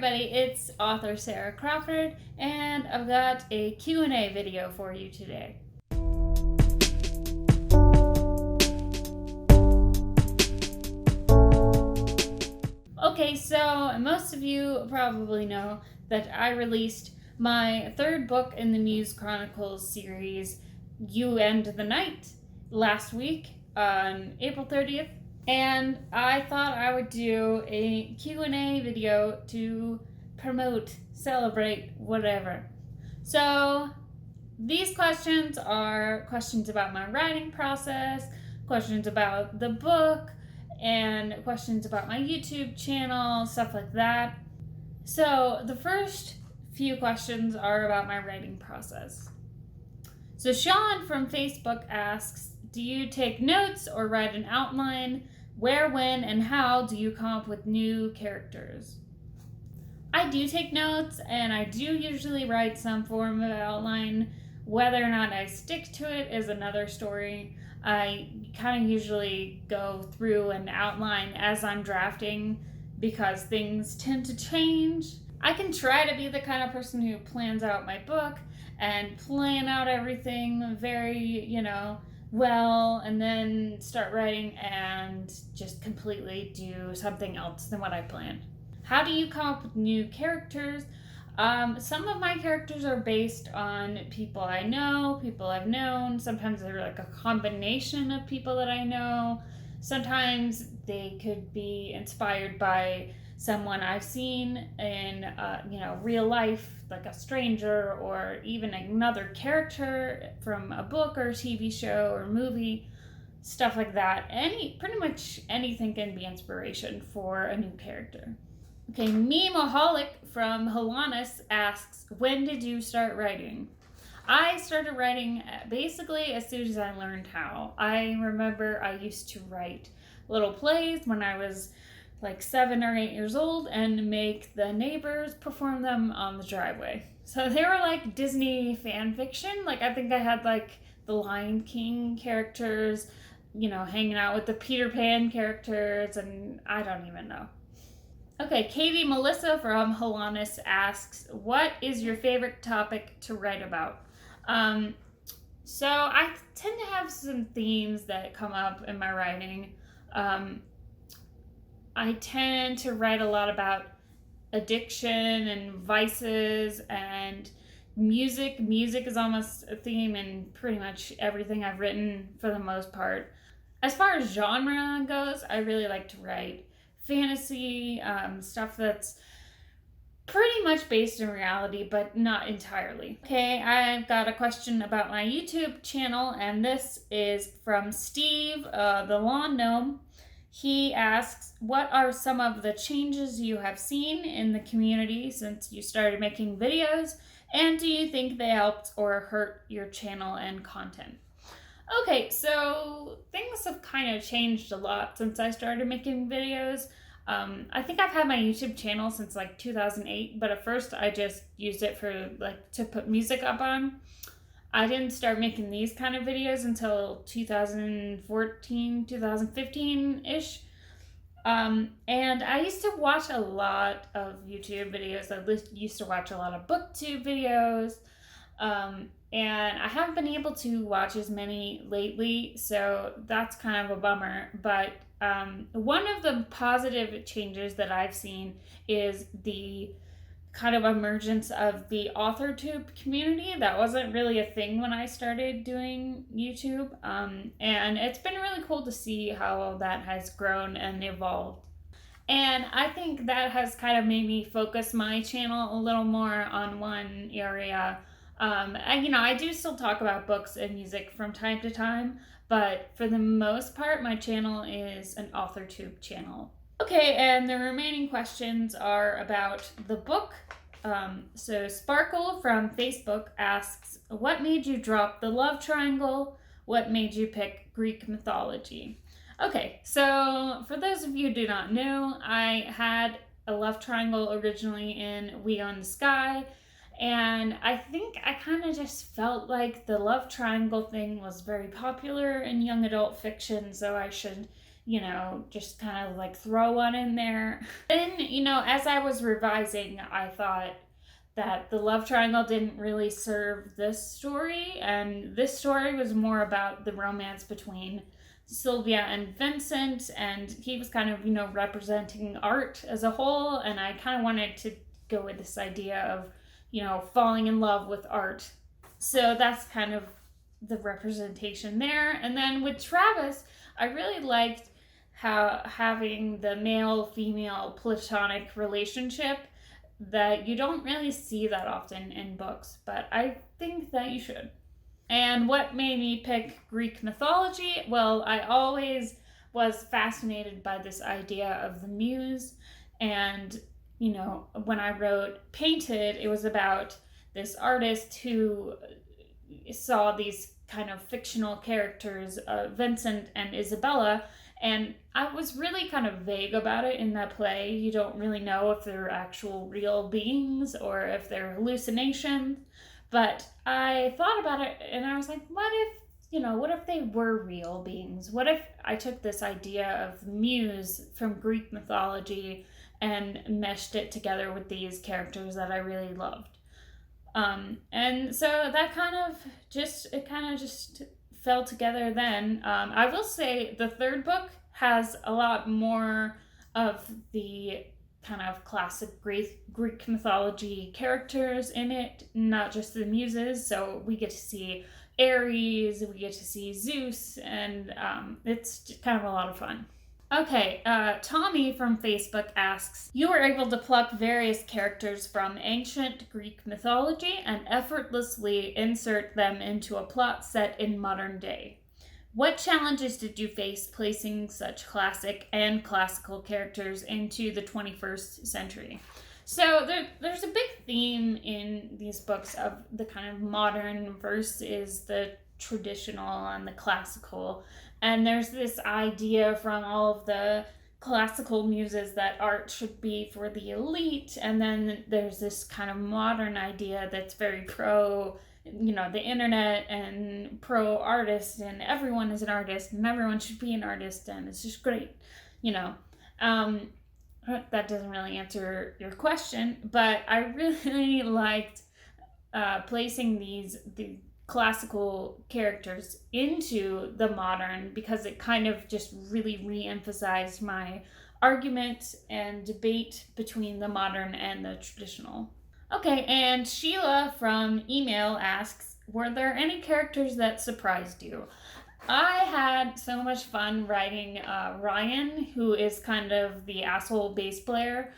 everybody, it's author Sarah Crawford, and I've got a Q&A video for you today. Okay, so most of you probably know that I released my third book in the Muse Chronicles series, You End the Night, last week on April 30th. And I thought I would do a Q&A video to promote, celebrate, whatever. So these questions are questions about my writing process, questions about the book, and questions about my YouTube channel, stuff like that. So the first few questions are about my writing process. So Sean from Facebook asks, do you take notes or write an outline? Where, when, and how do you come up with new characters? I do take notes, and I do usually write some form of outline. Whether or not I stick to it is another story. I kind of usually go through and outline as I'm drafting because things tend to change. I can try to be the kind of person who plans out my book and plan out everything very, well, and then start writing and just completely do something else than what I planned. How do you come up with new characters? Some of my characters are based on people I know, people I've known. Sometimes they're like a combination of people that I know. Sometimes they could be inspired by someone I've seen in, real life, like a stranger, or even another character from a book or a TV show or movie, stuff like that. Pretty much anything can be inspiration for a new character. Okay, Memeaholic from Holonis asks, when did you start writing? I started writing basically as soon as I learned how. I remember I used to write little plays when I was like 7 or 8 years old and make the neighbors perform them on the driveway. So they were like Disney fan fiction. Like I think I had like the Lion King characters, hanging out with the Peter Pan characters, and I don't even know. Okay, KV Melissa from Holonis asks, what is your favorite topic to write about? So I tend to have some themes that come up in my writing. I tend to write a lot about addiction and vices and music. Music is almost a theme in pretty much everything I've written for the most part. As far as genre goes, I really like to write fantasy, stuff that's pretty much based in reality, but not entirely. Okay, I've got a question about my YouTube channel, and this is from Steve, the Lawn Gnome. He asks, what are some of the changes you have seen in the community since you started making videos, and do you think they helped or hurt your channel and content? Okay, so things have kind of changed a lot since I started making videos. I think I've had my YouTube channel since like 2008, but at first I just used it for to put music up on. I didn't start making these kind of videos until 2014, 2015-ish. And I used to watch a lot of YouTube videos. I used to watch a lot of BookTube videos. And I haven't been able to watch as many lately, so that's kind of a bummer. But one of the positive changes that I've seen is the kind of emergence of the Authortube community. That wasn't really a thing when I started doing YouTube. And it's been really cool to see how that has grown and evolved. And I think that has kind of made me focus my channel a little more on one area. I do still talk about books and music from time to time, but for the most part, my channel is an Authortube channel. Okay, and the remaining questions are about the book. So Sparkle from Facebook asks, what made you drop the love triangle? What made you pick Greek mythology? Okay, so for those of you who do not know, I had a love triangle originally in We Own the Sky, and I think I kind of just felt like the love triangle thing was very popular in young adult fiction, so I should just kind of like throw one in there. Then, as I was revising, I thought that the love triangle didn't really serve this story, and this story was more about the romance between Sylvia and Vincent, and he was kind of, representing art as a whole, and I kind of wanted to go with this idea of, falling in love with art. So that's kind of the representation there. And then with Travis, I really liked how having the male-female platonic relationship that you don't really see that often in books, but I think that you should. And what made me pick Greek mythology? Well, I always was fascinated by this idea of the muse. And, when I wrote Painted, it was about this artist who saw these kind of fictional characters, Vincent and Isabella, and I was really kind of vague about it in that play. You don't really know if they're actual real beings or if they're hallucinations. But I thought about it and I was like, what if they were real beings? What if I took this idea of the muse from Greek mythology and meshed it together with these characters that I really loved? And so that kind of just fell together then. I will say the third book has a lot more of the kind of classic Greek mythology characters in it, not just the muses. So we get to see Ares, we get to see Zeus, and it's kind of a lot of fun. Okay, Tommy from Facebook asks, you were able to pluck various characters from ancient Greek mythology and effortlessly insert them into a plot set in modern day. What challenges did you face placing such classic and classical characters into the 21st century? So there's a big theme in these books of the kind of modern versus the traditional and the classical. And there's this idea from all of the classical muses that art should be for the elite. And then there's this kind of modern idea that's very pro, the internet and pro artist, and everyone is an artist and everyone should be an artist. And it's just great, that doesn't really answer your question, but I really liked placing the classical characters into the modern because it kind of just really re-emphasized my argument and debate between the modern and the traditional. Okay, and Sheila from email asks, were there any characters that surprised you? I had so much fun writing Ryan, who is kind of the asshole bass player.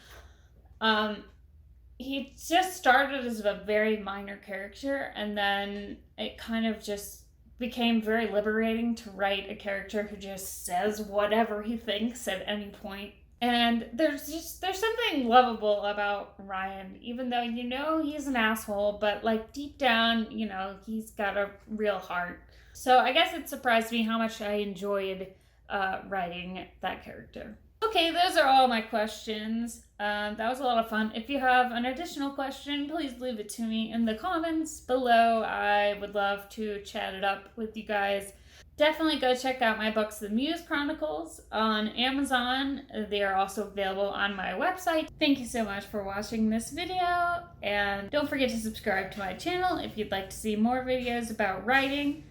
He just started as a very minor character, and then it kind of just became very liberating to write a character who just says whatever he thinks at any point. And there's something lovable about Ryan, even though he's an asshole, but like deep down, he's got a real heart. So I guess it surprised me how much I enjoyed writing that character. Okay, those are all my questions. That was a lot of fun. If you have an additional question, please leave it to me in the comments below. I would love to chat it up with you guys. Definitely go check out my books, The Muse Chronicles, on Amazon. They are also available on my website. Thank you so much for watching this video, and don't forget to subscribe to my channel if you'd like to see more videos about writing.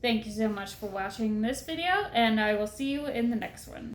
Thank you so much for watching this video, and I will see you in the next one.